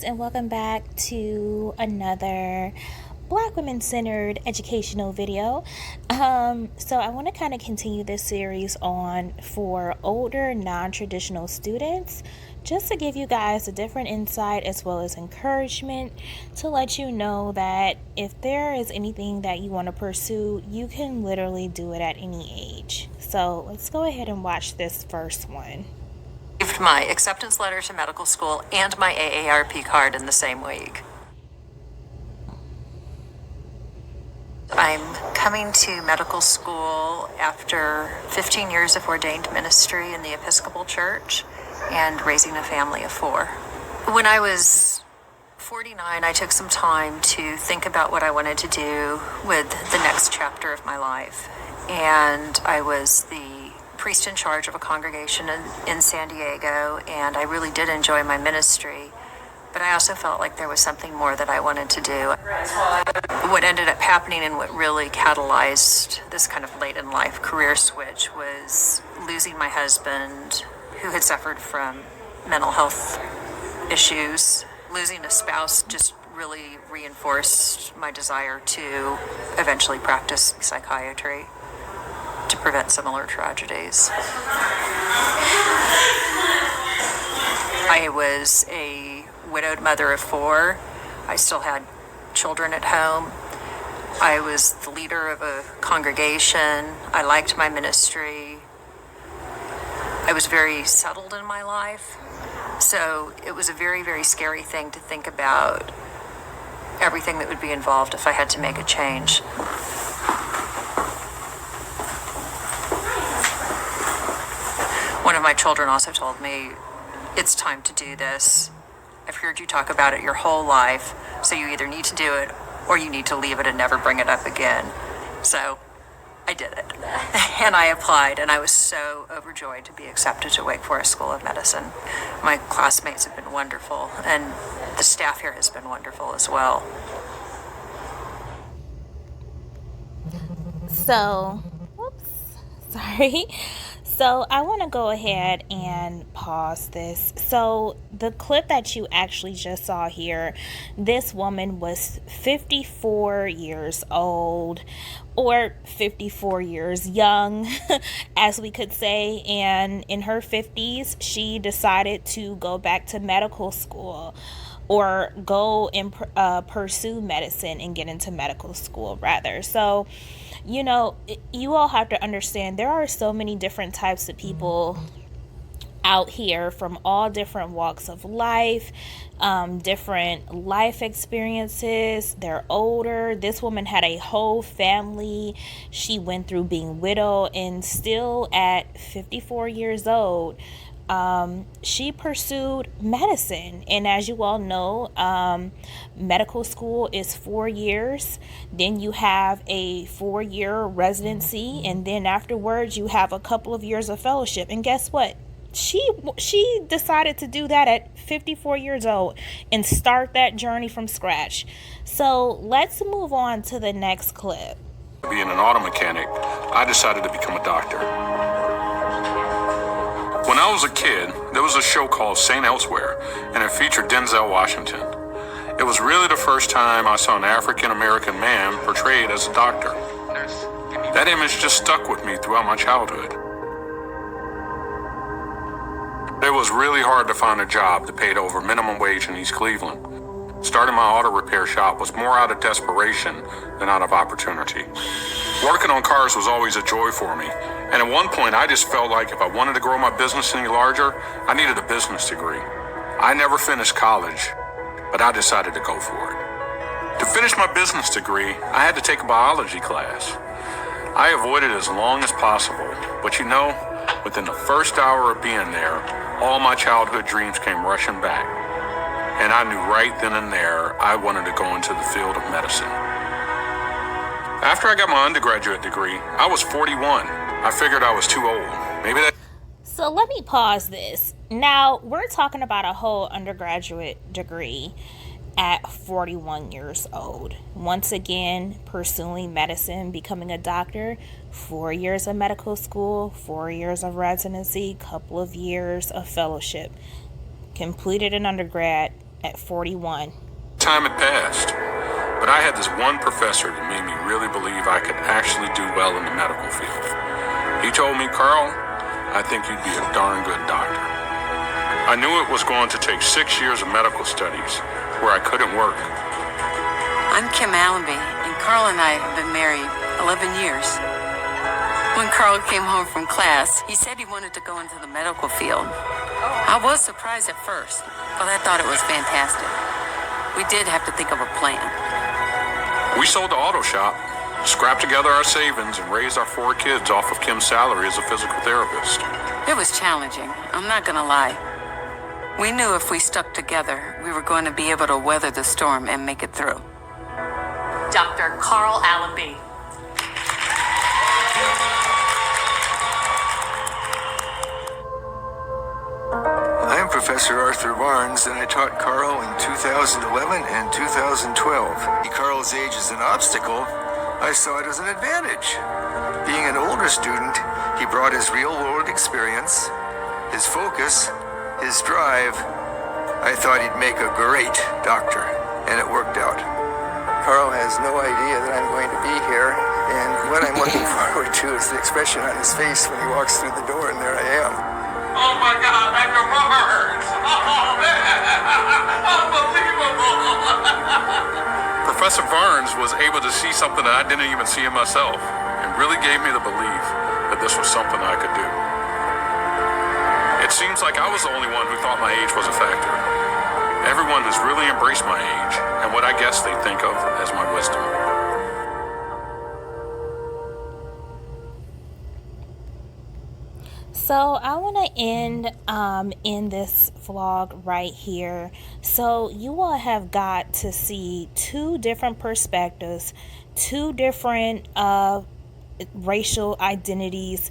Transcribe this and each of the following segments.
and welcome back to another Black women centered educational video. So I want to kind of continue this series on for older non-traditional students, just to give you guys a different insight as well as encouragement to let you know that if there is anything that you want to pursue, you can literally do it at any age. So let's go ahead and watch this first one. Received my acceptance letter to medical school and my AARP card in the same week. I'm coming to medical school after 15 years of ordained ministry in the Episcopal Church and raising a family of 4. When I was 49, I took some time to think about what I wanted to do with the next chapter of my life. And I was the priest in charge of a congregation in San Diego, and I really did enjoy my ministry. But I also felt like there was something more that I wanted to do. What ended up happening and what really catalyzed this kind of late in life career switch was losing my husband, who had suffered from mental health issues. Losing a spouse just really reinforced my desire to eventually practice psychiatry to prevent similar tragedies. I was a widowed mother of 4. I still had children at home. I was the leader of a congregation. I liked my ministry. I was very settled in my life. So it was a very, very scary thing to think about everything that would be involved if I had to make a change. One of my children also told me, it's time to do this. I've heard you talk about it your whole life, so you either need to do it or you need to leave it and never bring it up again. So I did it. And I applied, and I was so overjoyed to be accepted to Wake Forest School of Medicine. My classmates have been wonderful, and the staff here has been wonderful as well. So, sorry. So I want to go ahead and pause this. So the clip that you actually just saw here, this woman was 54 years old, or 54 years young, as we could say. And in her 50s, she decided to go back to medical school, or go and pursue medicine and get into medical school rather. So, you know, you all have to understand there are so many different types of people out here from all different walks of life, different life experiences. They're older. This woman had a whole family. She went through being widowed, and still at 54 years old, she pursued medicine. And as you all know, medical school is 4 years. Then you have a 4-year residency, and then afterwards you have a couple of years of fellowship. And guess what? She decided to do that at 54 years old and start that journey from scratch. So let's move on to the next clip. Being an auto mechanic, I decided to become a doctor. When I was a kid, there was a show called St. Elsewhere, and it featured Denzel Washington. It was really the first time I saw an African-American man portrayed as a doctor. That image just stuck with me throughout my childhood. It was really hard to find a job that paid over minimum wage in East Cleveland. Starting my auto repair shop was more out of desperation than out of opportunity. Working on cars was always a joy for me, and at one point I just felt like if I wanted to grow my business any larger, I needed a business degree. I never finished college, but I decided to go for it. To finish my business degree, I had to take a biology class. I avoided it as long as possible, but you know, within the first hour of being there, all my childhood dreams came rushing back. And I knew right then and there I wanted to go into the field of medicine. After I got my undergraduate degree, I was 41. I figured I was too old. Maybe that... So let me pause this. Now, we're talking about a whole undergraduate degree at 41 years old. Once again, pursuing medicine, becoming a doctor, 4 years of medical school, 4 years of residency, couple of years of fellowship. Completed an undergrad at 41. Time had passed, but I had this one professor that made me really believe I could actually do well in the medical field. He told me, "Carl, I think you'd be a darn good doctor." I knew it was going to take 6 years of medical studies where I couldn't work. I'm Kim Allenby, and Carl and I have been married 11 years. When Carl came home from class, he said he wanted to go into the medical field. I was surprised at first, but I thought it was fantastic. We did have to think of a plan. We sold the auto shop, scrapped together our savings, and raised our 4 kids off of Kim's salary as a physical therapist. It was challenging, I'm not gonna lie. We knew if we stuck together, we were going to be able to weather the storm and make it through. Dr. Carl Allenby. I'm Professor Arthur Barnes, and I taught Carl in 2011 and 2012. Carl's age is an obstacle. I saw it as an advantage. Being an older student, he brought his real-world experience, his focus, his drive. I thought he'd make a great doctor, and it worked out. Carl has no idea that I'm going to be here, and what I'm looking forward to is the expression on his face when he walks through the door, and there I am. Oh my God, Dr. Barnes! Oh man, unbelievable! Professor Barnes was able to see something that I didn't even see in myself, and really gave me the belief that this was something I could do. It seems like I was the only one who thought my age was a factor. Everyone has really embraced my age and what I guess they think of as my wisdom. So I want to end in this vlog right here. So you all have got to see 2 different perspectives, 2 different racial identities,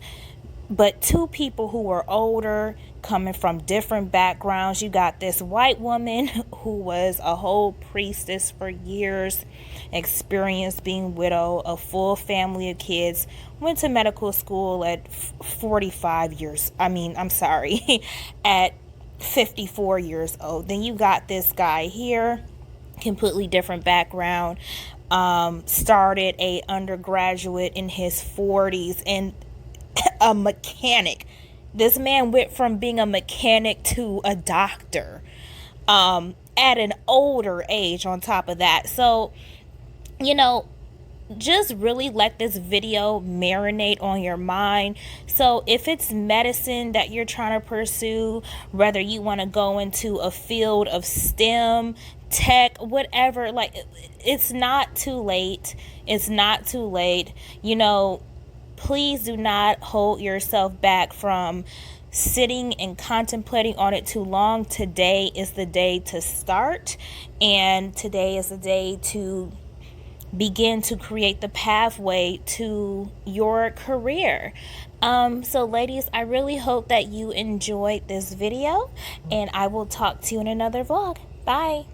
but 2 people who were older, coming from different backgrounds. You got this white woman who was a whole priestess for years, experienced being widow, a full family of kids, went to medical school at 45 years. At 54 years old. Then you got this guy here, completely different background, started a undergraduate in his 40s and a mechanic. This man went from being a mechanic to a doctor at an older age on top of that. So, just really let this video marinate on your mind. So if it's medicine that you're trying to pursue, whether you want to go into a field of STEM, tech, whatever, it's not too late. It's not too late. Please do not hold yourself back from sitting and contemplating on it too long. Today is the day to start, and today is the day to begin to create the pathway to your career. So ladies, I really hope that you enjoyed this video, and I will talk to you in another vlog. Bye.